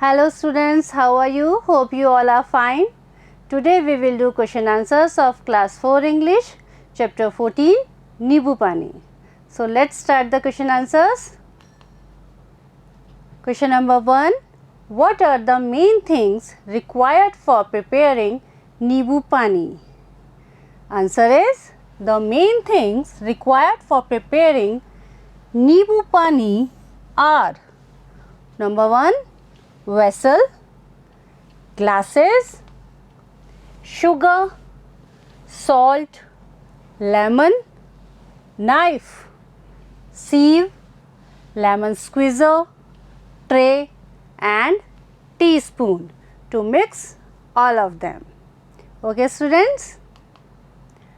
Hello students, how are you? Hope you all are fine. Today we will do question answers of class 4 English, chapter 14, Nibu Pani. So let's start the question answers. Question number 1. What are the main things required for preparing Nibu Pani? Answer is, the main things required for preparing Nibu Pani are: number 1, vessel, glasses, sugar, salt, lemon, knife, sieve, lemon squeezer, tray and teaspoon to mix all of them. Okay students.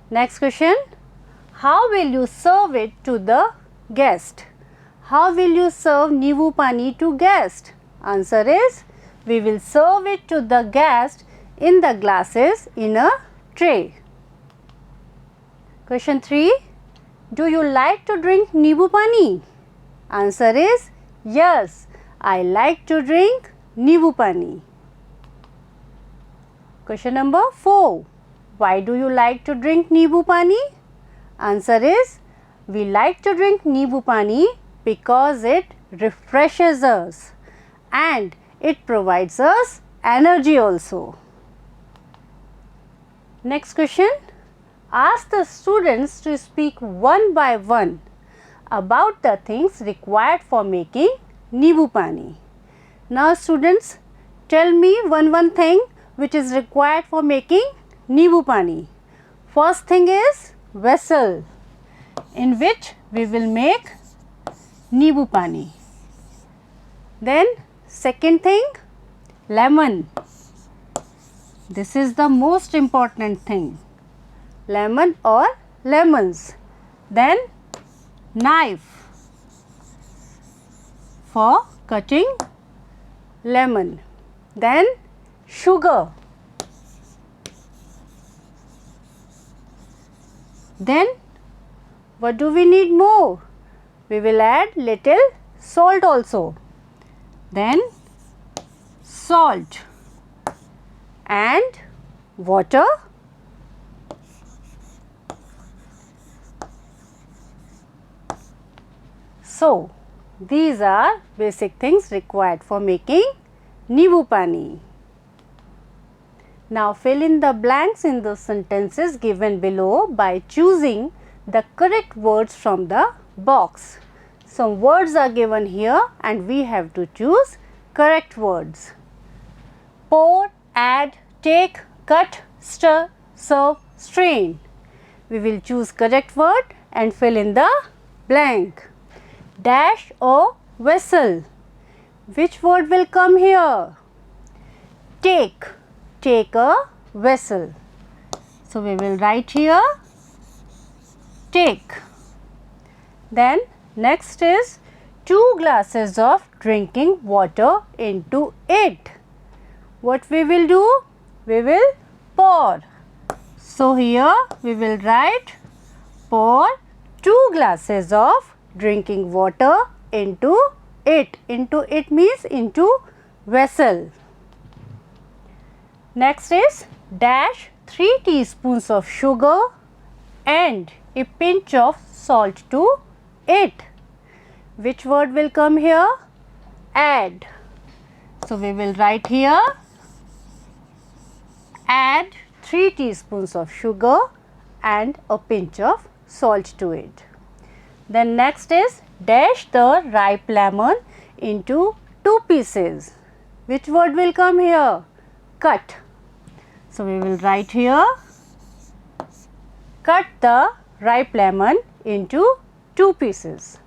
Next question. How will you serve it to the guest? How will you serve Nibu Pani to guest? Answer is, we will serve it to the guest in the glasses in a tray. Question 3. Do you like to drink Nibu Pani? Answer is, yes, I like to drink Nibu Pani. Question number 4. Why do you like to drink Nibu Pani? Answer is, we like to drink Nibu Pani because it refreshes us and it provides us energy also. Next question. Ask the students to speak one by one about the things required for making Nibu Pani. Now students, tell me one thing which is required for making Nibu Pani. First thing is vessel in which we will make Nibu Pani. Then second thing, lemon. This is the most important thing, lemon or lemons. Then knife for cutting lemon. Then sugar. Then what do we need more? We will add little salt also. Then salt and water. So these are basic things required for making Nibu Pani. Now fill in the blanks in the sentences given below by choosing the correct words from the box. Some words are given here and we have to choose correct words. Pour, add, take, cut, stir, serve, strain. We will choose correct word and fill in the blank. Dash or vessel. Which word will come here? Take. Take a vessel. So we will write here take. Then next is 2 glasses of drinking water into it. What we will do? We will pour. So here we will write pour 2 glasses of drinking water into it. Into it means into vessel. Next is dash 3 teaspoons of sugar and a pinch of salt to it. Which word will come here? Add. So we will write here add 3 teaspoons of sugar and a pinch of salt to it. Then next is dash the ripe lemon into 2 pieces. Which word will come here? Cut. So we will write here cut the ripe lemon into 2 pieces.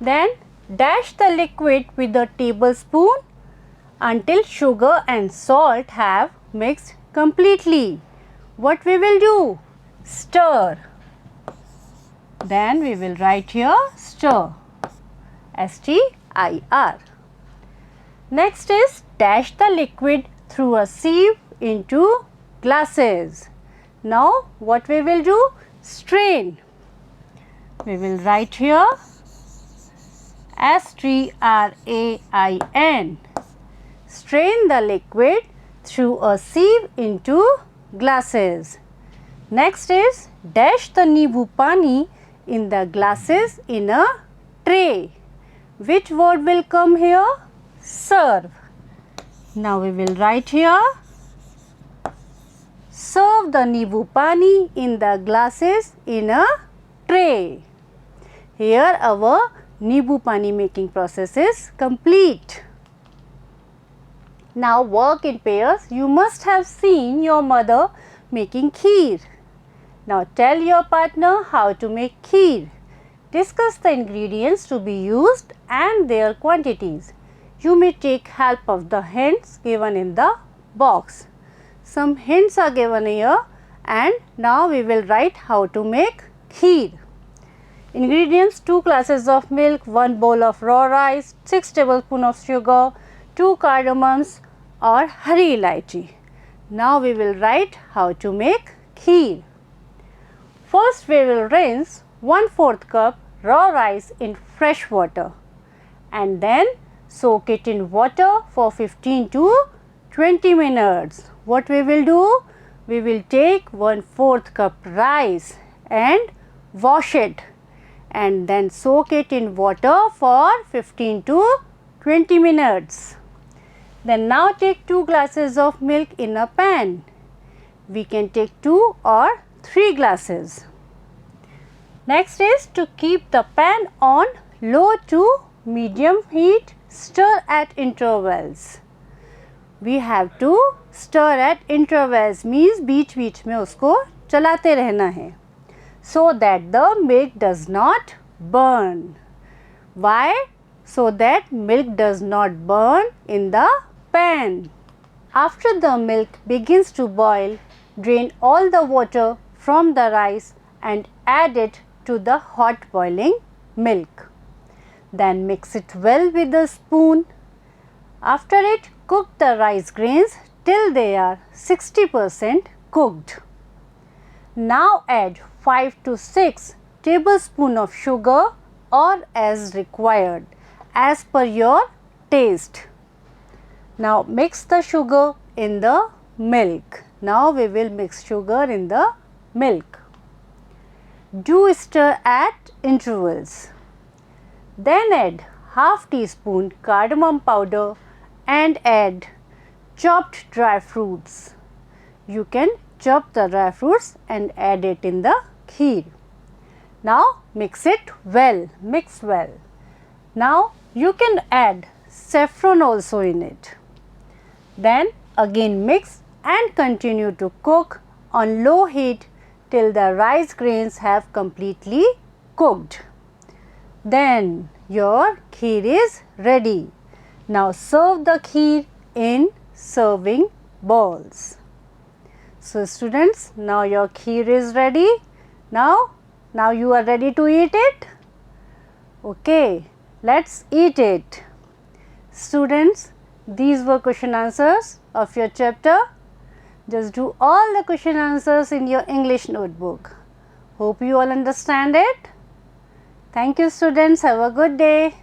Then dash the liquid with a tablespoon until sugar and salt have mixed completely. What we will do? Stir. Then we will write here stir. S-T-I-R. Next is dash the liquid through a sieve into glasses. Now what we will do? Strain. We will write here S-T-R-A-I-N. strain the liquid through a sieve into glasses. Next is dash the Nibu Pani in the glasses in a tray. Which word will come here? Serve. Now we will write here. Serve the Nibu Pani in the glasses in a tray. Here our Nibu Pani making process is complete. Now work in pairs. You must have seen your mother making kheer. Now tell your partner how to make kheer. Discuss the ingredients to be used and their quantities. You may take help of the hints given in the box. Some hints are given here, and now we will write how to make kheer. Ingredients: 2 glasses of milk, 1 bowl of raw rice, 6 tablespoons of sugar, 2 cardamoms or hari elaichi. Now we will write how to make kheer. First we will rinse 1/4 cup raw rice in fresh water and then soak it in water for 15 to 20 minutes. What we will do? We will take 1/4 cup rice and wash it and then soak it in water for 15 to 20 minutes. Then now take 2 glasses of milk in a pan. We can take 2 or 3 glasses. Next is to keep the pan on low to medium heat, stir at intervals. We have to stir at intervals means बीच बीच में उसको चलाते रहना है so that the milk does not burn. Why? So that milk does not burn in the pan. After the milk begins to boil, drain all the water from the rice and add it to the hot boiling milk. Then mix it well with a spoon. After it, cook the rice grains till they are 60% cooked. Now add 5 to 6 tablespoons of sugar or as required as per your taste. Now mix the sugar in the milk. Now we will mix sugar in the milk. Do stir at intervals. Then add half teaspoon cardamom powder and add chopped dry fruits. You can chop the dry fruits and add it in the kheer. Now mix it well, mix well. Now you can add saffron also in it. Then again mix and continue to cook on low heat till the rice grains have completely cooked. Then your kheer is ready. Now serve the kheer in serving bowls. So students, now your kheer is ready. Now you are ready to eat it. Okay, let's eat it. Students, these were question answers of your chapter. Just do all the question answers in your English notebook. Hope you all understand it. Thank you students. Have a good day.